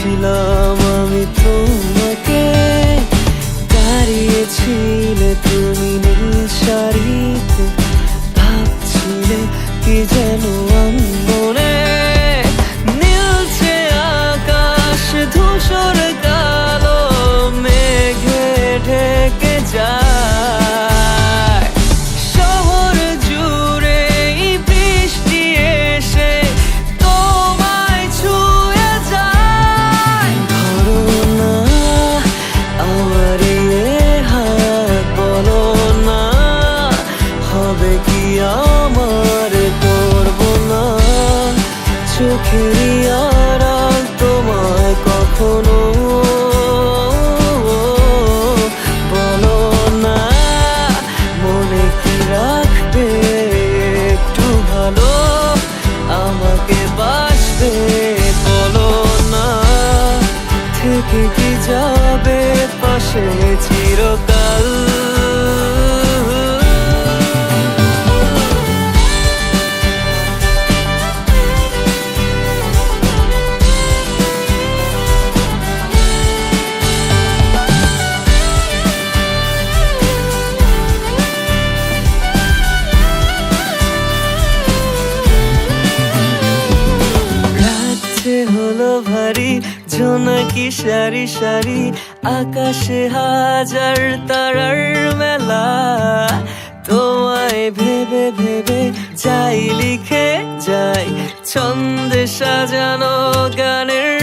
পেয়েছিলাম আমি তোমাকে, দাঁড়িয়েছিলে তুমি নীল শাড়িতে, ভাবছিলে কি যেন মনে, নীলছে আকাশ ধূসর কালো মেঘে ঢেকে যায়, শহর জুড়ে বৃষ্টি এসে তোমায় ছুঁয়ে যায়। ধরো না আমার হাত, বলো না হবে কি আমার, করবো না চোখেরই আড়াল তোমায় কখনো, বলো না মনে কি রাখবে একটু ভালো, আমাকে বাসবে, বলো না থেকে কি যাবে পাশে চিরকাল। হলো ভারী জোনাকি সারি সারি, আকাশে হাজার তারার মেলা, তোমায় ভেবে ভেবে যাই লিখে যাই ছন্দে সাজানো গানের